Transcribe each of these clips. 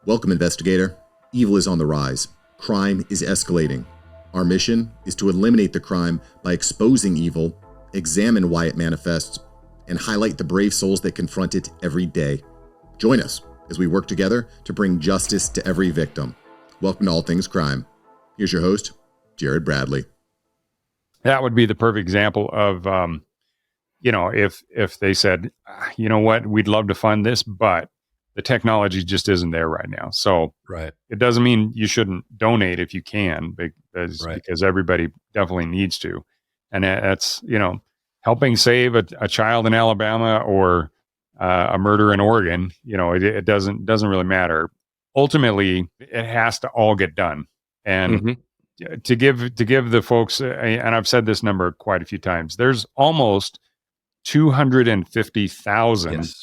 Welcome, investigator. Evil is on the rise. Crime is escalating. Our mission is to eliminate the crime by exposing evil, examine why it manifests, and highlight the brave souls that confront it every day. Join us as we work together to bring justice to every victim. Welcome to All Things Crime. Here's your host, Jared Bradley. That would be the perfect example of, if they said, you know what, we'd love to fund this, but the technology just isn't there right now. So right. It doesn't mean you shouldn't donate if you can, because everybody definitely needs to. And that's, helping save a child in Alabama or a murder in Oregon. It doesn't really matter. Ultimately, it has to all get done. And to give the folks, and I've said this number quite a few times, there's almost 250,000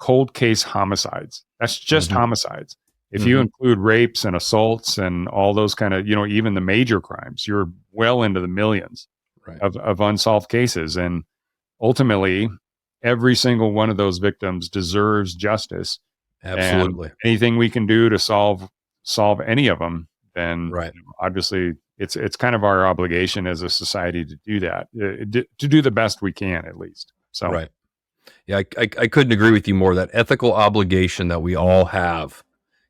cold case homicides. That's just homicides. If you include rapes and assaults and all those kind of, even the major crimes, you're well into the millions of unsolved cases. And ultimately, every single one of those victims deserves justice. Absolutely. And anything we can do to solve any of them, then obviously it's kind of our obligation as a society to do that, to do the best we can, at least. So, right. Yeah, I couldn't agree with you more. That ethical obligation that we all have,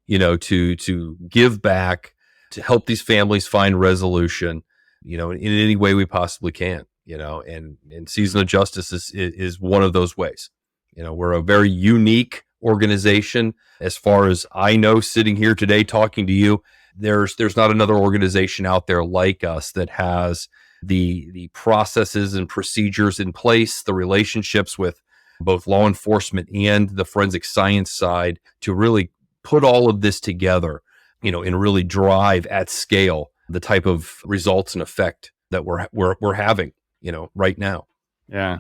to give back, to help these families find resolution, in any way we possibly can, and Season of Justice is one of those ways. We're a very unique organization as far as I know, sitting here today talking to you. There's not another organization out there like us that has the processes and procedures in place, the relationships with both law enforcement and the forensic science side to really put all of this together, and really drive at scale the type of results and effect that we're having, right now. Yeah.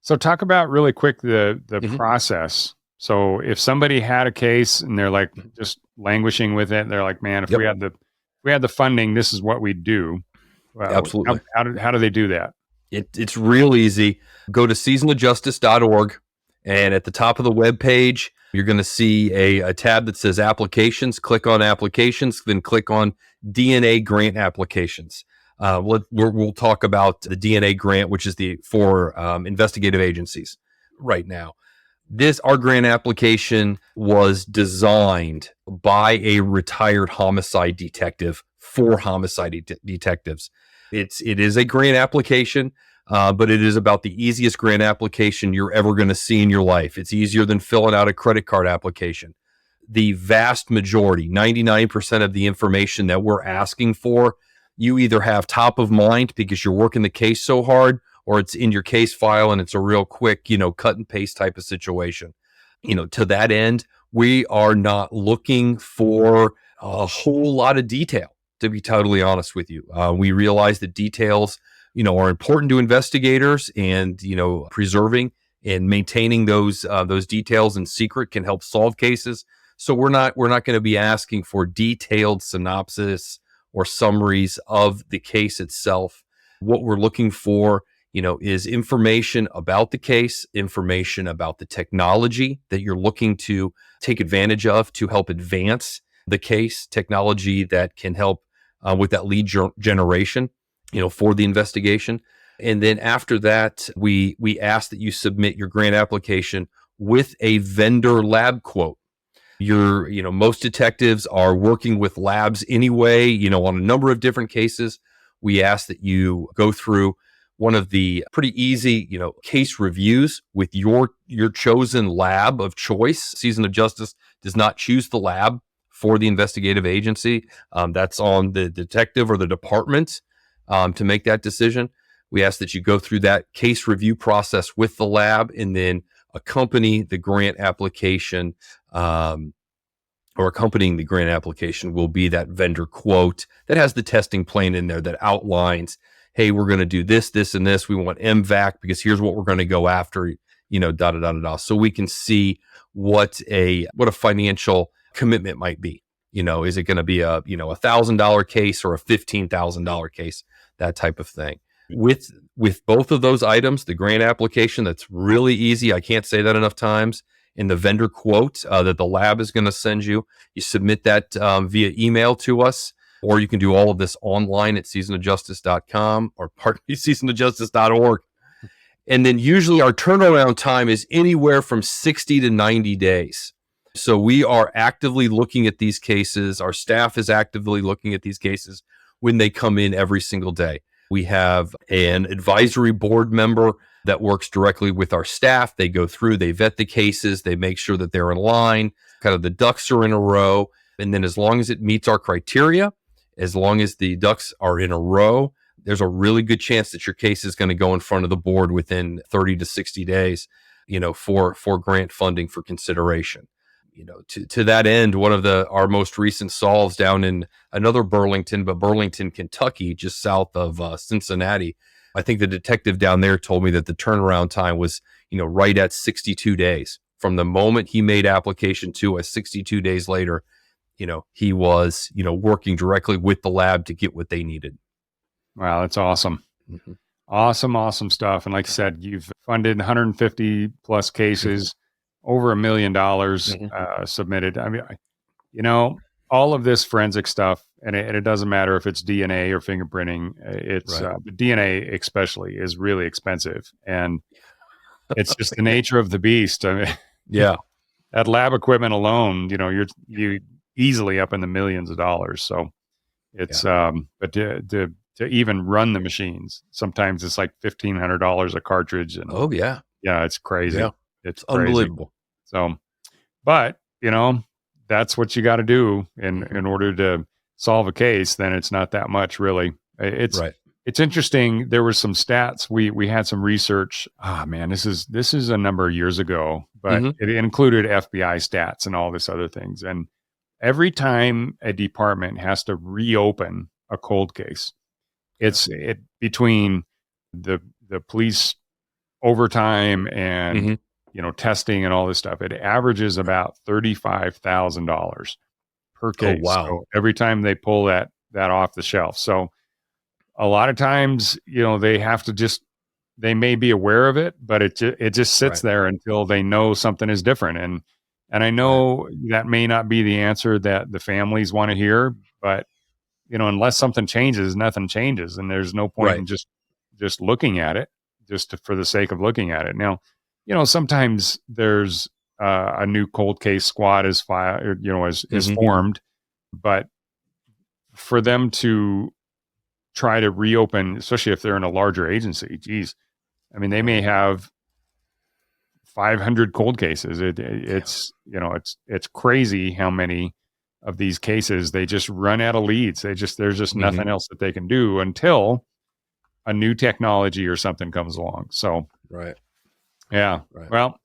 So talk about really quick the process. So if somebody had a case and they're like just languishing with it, they're like, man, if we had the funding, this is what we'd do. Absolutely. How do they do that? It's real easy. Go to seasonofjustice.org, and at the top of the web page, you're going to see a tab that says applications. Click on applications, then click on DNA grant applications. We'll talk about the DNA grant, which is for investigative agencies right now. Our grant application was designed by a retired homicide detective for homicide detectives. It is a grant application, but it is about the easiest grant application you're ever going to see in your life. It's easier than filling out a credit card application. The vast majority, 99% of the information that we're asking for, you either have top of mind because you're working the case so hard, or it's in your case file and it's a real quick, cut and paste type of situation. To that end, we are not looking for a whole lot of detail, to be totally honest with you. We realize that details, are important to investigators, and, preserving and maintaining those details in secret can help solve cases. So we're not going to be asking for detailed synopsis or summaries of the case itself. What we're looking for, is information about the case, information about the technology that you're looking to take advantage of to help advance the case, technology that can help with that lead generation, for the investigation. And then after that, we ask that you submit your grant application with a vendor lab quote. Most detectives are working with labs anyway, on a number of different cases. We ask that you go through one of the pretty easy, case reviews with your chosen lab of choice. Season of Justice does not choose the lab for the investigative agency. That's on the detective or the department to make that decision. We ask that you go through that case review process with the lab, and then accompanying the grant application will be that vendor quote that has the testing plan in there that outlines, hey, we're going to do this, this, and this. We want MVAC because here's what we're going to go after, So we can see what a financial commitment might be. Is it going to be a $1,000 case or a $15,000 case, that type of thing. With both of those items, the grant application, that's really easy. I can't say that enough times. and the vendor quote that the lab is going to send you. You submit that via email to us, or you can do all of this online at seasonofjustice.com or seasonofjustice.org. And then usually our turnaround time is anywhere from 60 to 90 days. So we are actively looking at these cases. Our staff is actively looking at these cases when they come in every single day. We have an advisory board member that works directly with our staff. They go through, they vet the cases, they make sure that they're in line, kind of the ducks are in a row. And then as long as it meets our criteria, as long as the ducks are in a row, there's a really good chance that your case is going to go in front of the board within 30 to 60 days, for grant funding for consideration. To that end, one of our most recent solves down in another Burlington, Kentucky, just south of Cincinnati. I think the detective down there told me that the turnaround time was, right at 62 days from the moment he made application to us. 62 days later, he was, working directly with the lab to get what they needed. Wow, that's awesome. Mm-hmm. Awesome stuff. And like I said, you've funded 150 plus cases, over $1 million submitted. I mean, all of this forensic stuff, and it doesn't matter if it's DNA or fingerprinting. It's but DNA especially is really expensive, and it's just the nature of the beast. I mean, that lab equipment alone, you easily up in the millions of dollars. So it's but to even run the machines, sometimes it's like $1,500 a cartridge. And it's crazy. Yeah. It's unbelievable. So, but that's what you got to do in order to solve a case. Then it's not that much really. It's interesting. There were some stats. We had some research. This is a number of years ago, but it included FBI stats and all this other things. And every time a department has to reopen a cold case, it's between the police overtime and testing and all this stuff. It averages about $35,000 per case. Oh, wow. So every time they pull that off the shelf. So a lot of times, they have to they may be aware of it, but it just sits there until they know something is different. And I know that may not be the answer that the families want to hear, but unless something changes, nothing changes. And there's no point in just looking at it for the sake of looking at it. Now, sometimes there's a new cold case squad is formed, but for them to try to reopen, especially if they're in a larger agency, geez, I mean, they may have 500 cold cases. It's crazy how many of these cases they just run out of leads. There's just nothing else that they can do until a new technology or something comes along. So, well,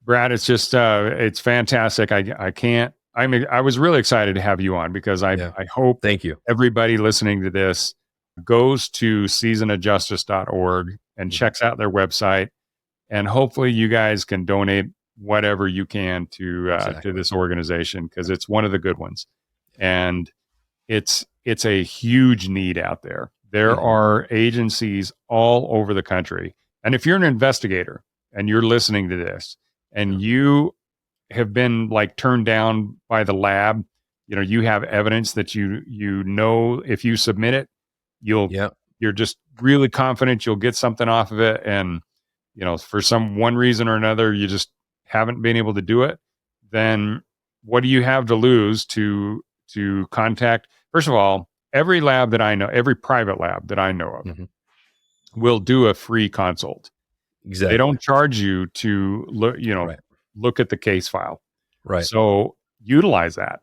Brad, it's just, it's fantastic. I was really excited to have you on because I hope Thank you. Everybody listening to this goes to seasonofjustice.org and checks out their website. And hopefully you guys can donate whatever you can to this organization, because it's one of the good ones. And it's a huge need out there. There are agencies all over the country. And if you're an investigator and you're listening to this and you have been turned down by the lab, you have evidence that if you submit it, you're just really confident you'll get something off of it. And, for one reason or another, you just haven't been able to do it, then what do you have to lose to contact? First of all, every lab that I know, every private lab that I know of will do a free consult. Exactly. They don't charge you to look, look at the case file. Right. So utilize that.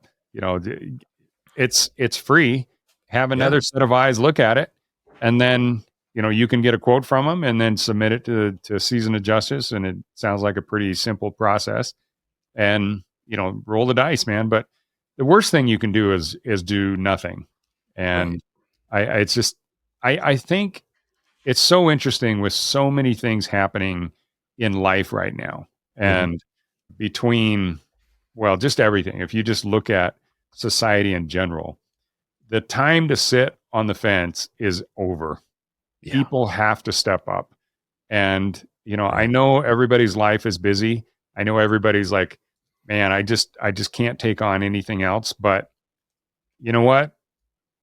It's free. Have another set of eyes look at it, and then you can get a quote from them and then submit it to Season of Justice. And it sounds like a pretty simple process. And roll the dice, man. But the worst thing you can do is do nothing. And I think it's so interesting with so many things happening in life right now. And between, just everything. If you just look at society in general, the time to sit on the fence is over. Yeah. People have to step up. And, I know everybody's life is busy. I know everybody's like, man, I just can't take on anything else. But you know what?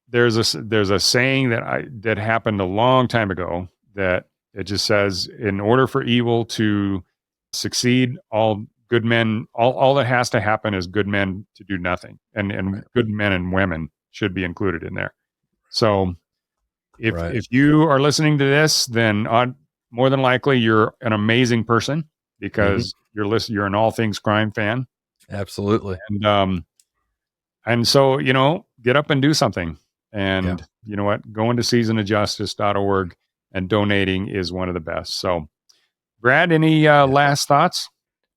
There's a saying that happened a long time ago that it just says, in order for evil to succeed, all good men, all that has to happen is good men to do nothing, and good men and women should be included in there. So if you are listening to this, then more than likely you're an amazing person, because you're an all things crime fan. Absolutely. And so, get up and do something. And you know what? Going to seasonofjustice.org and donating is one of the best. So, Brad, any last thoughts?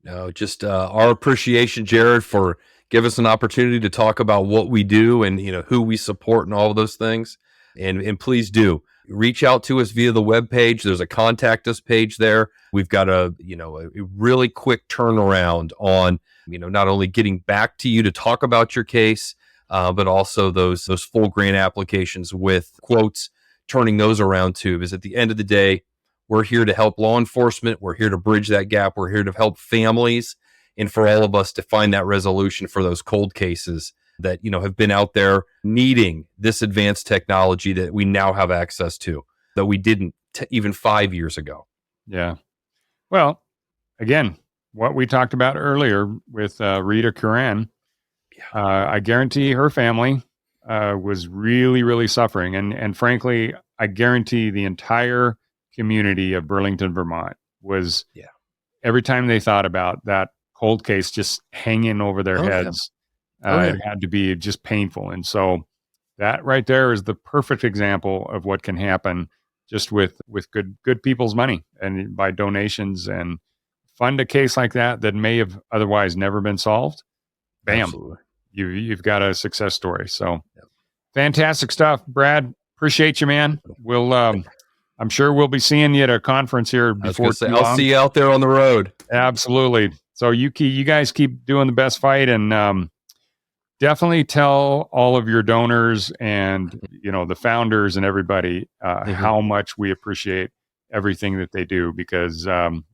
No, just our appreciation, Jared, for giving us an opportunity to talk about what we do and who we support and all of those things. And please do reach out to us via the webpage. There's a contact us page there. We've got a really quick turnaround on not only getting back to you to talk about your case, but also those full grant applications with quotes, turning those around too. Because at the end of the day, we're here to help law enforcement. We're here to bridge that gap. We're here to help families, and for all of us to find that resolution for those cold cases that have been out there needing this advanced technology that we now have access to, that we didn't even 5 years ago. Yeah. Well, again, what we talked about earlier with Rita Curran, I guarantee her family was really, really suffering. And frankly, I guarantee the entire community of Burlington, Vermont was, every time they thought about that cold case just hanging over their heads, it had to be just painful. And so that right there is the perfect example of what can happen just with good people's money and by donations, and fund a case like that may have otherwise never been solved. Bam. Absolutely. You've got a success story. So fantastic stuff, Brad. Appreciate you, man. We'll, I'm sure we'll be seeing you at a conference here before too long. I'll see you out there on the road. Absolutely. So you guys keep doing the best fight, and definitely tell all of your donors and the founders and everybody how much we appreciate everything that they do, because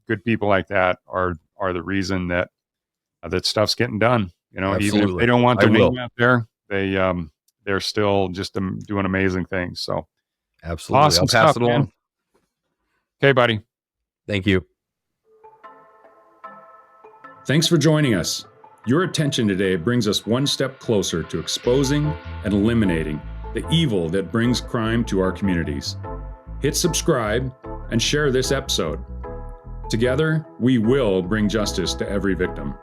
good people like that are the reason that stuff's getting done. Even if they don't want their name out there, they're still just doing amazing things. So absolutely, awesome I'll pass stuff, it on. man. Okay, buddy. Thank you. Thanks for joining us. Your attention today brings us one step closer to exposing and eliminating the evil that brings crime to our communities. Hit subscribe and share this episode. Together, we will bring justice to every victim.